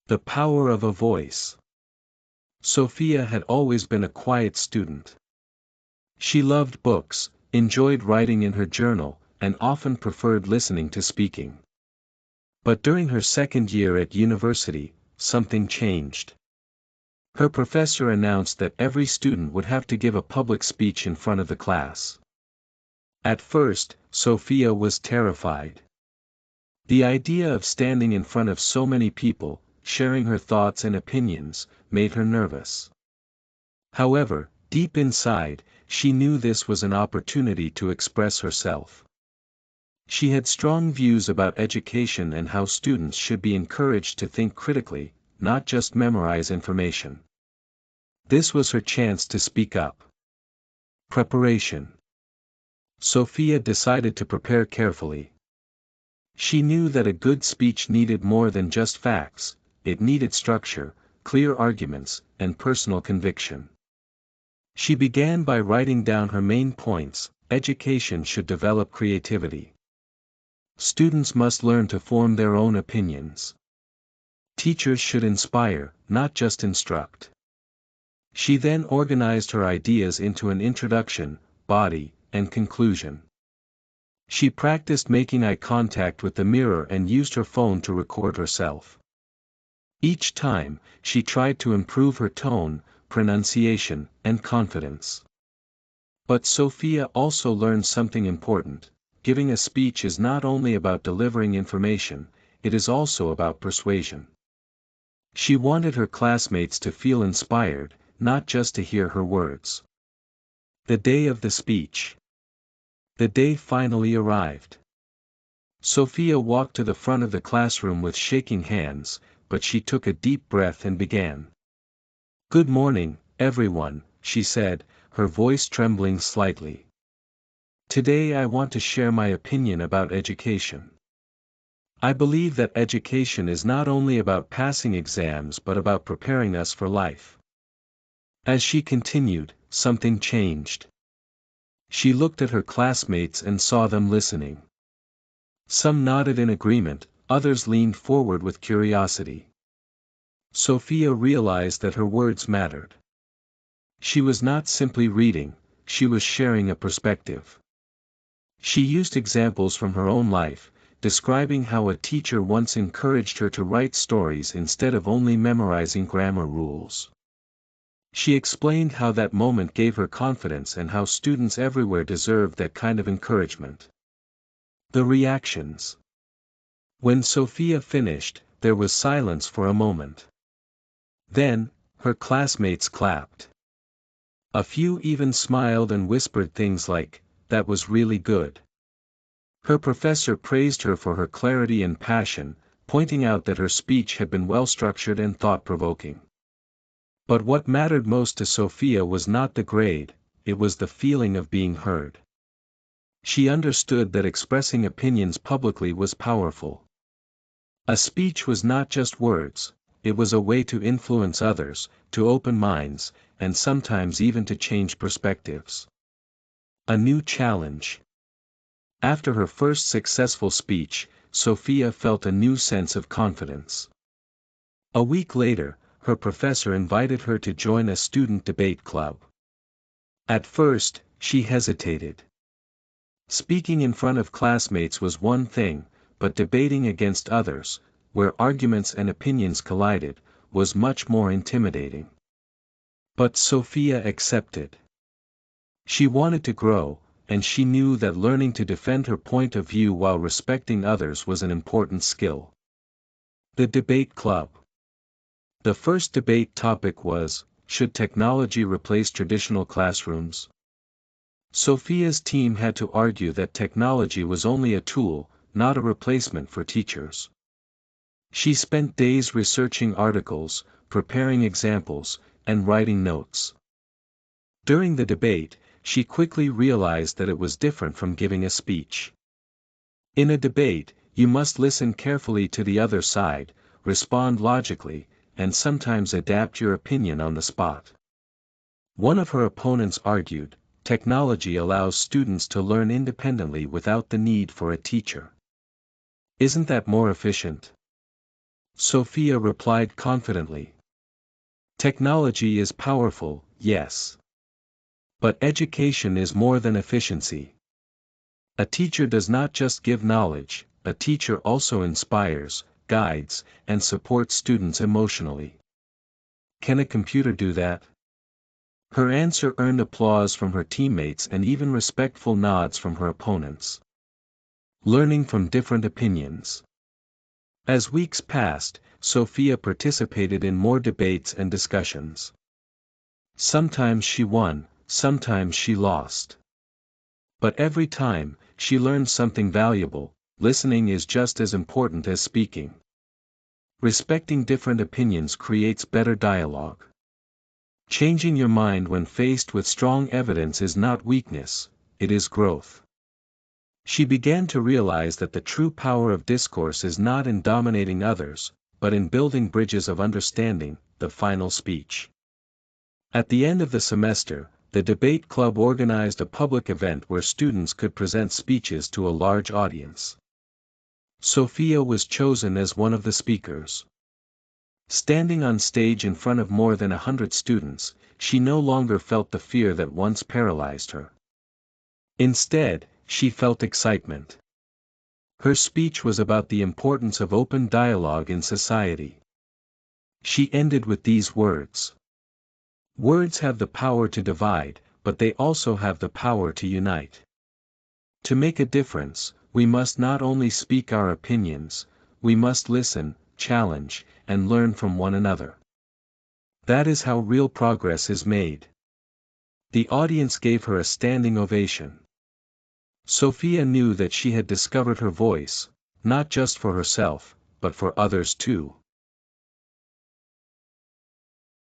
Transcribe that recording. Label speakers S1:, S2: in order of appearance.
S1: The power of a voice. Sophia had always been a quiet student. She loved books, enjoyed writing in her journal, and often preferred listening to speaking. But during her second year at university, something changed. Her professor announced that every student would have to give a public speech in front of the class. At first, Sophia was terrified. The idea of standing in front of so many people, sharing her thoughts and opinions, made her nervous. However, deep inside, she knew this was an opportunity to express herself. She had strong views about education and how students should be encouraged to think critically, not just memorize information. This was her chance to speak up. Preparation. Sophia decided to prepare carefully. She knew that a good speech needed more than just facts, it needed structure, clear arguments, and personal conviction. She began by writing down her main points. Education should develop creativity. Students must learn to form their own opinions. Teachers should inspire, not just instruct. She then organized her ideas into an introduction, body, and conclusion. She practiced making eye contact with the mirror and used her phone to record herself. Each time, she tried to improve her tone, pronunciation, and confidence. But Sophia also learned something important. Giving a speech is not only about delivering information, it is also about persuasion. She wanted her classmates to feel inspired, not just to hear her words. The day of the speech. The day finally arrived. Sophia walked to the front of the classroom with shaking hands, but she took a deep breath and began. "Good morning, everyone," she said, her voice trembling slightly. "Today I want to share my opinion about education. I believe that education is not only about passing exams but about preparing us for life." As she continued, something changed. She looked at her classmates and saw them listening. Some nodded in agreement, others leaned forward with curiosity. Sophia realized that her words mattered. She was not simply reading, she was sharing a perspective. She used examples from her own life, describing how a teacher once encouraged her to write stories instead of only memorizing grammar rules. She explained how that moment gave her confidence and how students everywhere deserved that kind of encouragement. The reactions. When Sophia finished, there was silence for a moment. Then, her classmates clapped. A few even smiled and whispered things like, "That was really good." Her professor praised her for her clarity and passion, pointing out that her speech had been well-structured and thought-provoking. But what mattered most to Sophia was not the grade, it was the feeling of being heard. She understood that expressing opinions publicly was powerful. A speech was not just words, it was a way to influence others, to open minds, and sometimes even to change perspectives. A new challenge. After her first successful speech, Sophia felt a new sense of confidence. A week later, her professor invited her to join a student debate club. At first, she hesitated. Speaking in front of classmates was one thing, but debating against others, where arguments and opinions collided, was much more intimidating. But Sophia accepted. She wanted to grow, and she knew that learning to defend her point of view while respecting others was an important skill. The debate club. The first debate topic was, should technology replace traditional classrooms? Sophia's team had to argue that technology was only a tool, not a replacement for teachers. She spent days researching articles, preparing examples, and writing notes. During the debate, she quickly realized that it was different from giving a speech. In a debate, you must listen carefully to the other side, respond logically, and sometimes adapt your opinion on the spot. One of her opponents argued, technology allows students to learn independently without the need for a teacher. Isn't that more efficient? Sophia replied confidently. Technology is powerful, yes. But education is more than efficiency. A teacher does not just give knowledge, a teacher also inspires, guides, and supports students emotionally. Can a computer do that? Her answer earned applause from her teammates and even respectful nods from her opponents. Learning from different opinions. As weeks passed, Sophia participated in more debates and discussions. Sometimes she won, sometimes she lost. But every time, she learned something valuable. Listening is just as important as speaking. Respecting different opinions creates better dialogue. Changing your mind when faced with strong evidence is not weakness, it is growth. She began to realize that the true power of discourse is not in dominating others, but in building bridges of understanding. The final speech. At the end of the semester, the debate club organized a public event where students could present speeches to a large audience. Sophia was chosen as one of the speakers. Standing on stage in front of more than 100 students, she no longer felt the fear that once paralyzed her. Instead, she felt excitement. Her speech was about the importance of open dialogue in society. She ended with these words. Words have the power to divide, but they also have the power to unite. To make a difference, we must not only speak our opinions, we must listen, challenge, and learn from one another. That is how real progress is made. The audience gave her a standing ovation. Sophia knew that she had discovered her voice, not just for herself, but for others too.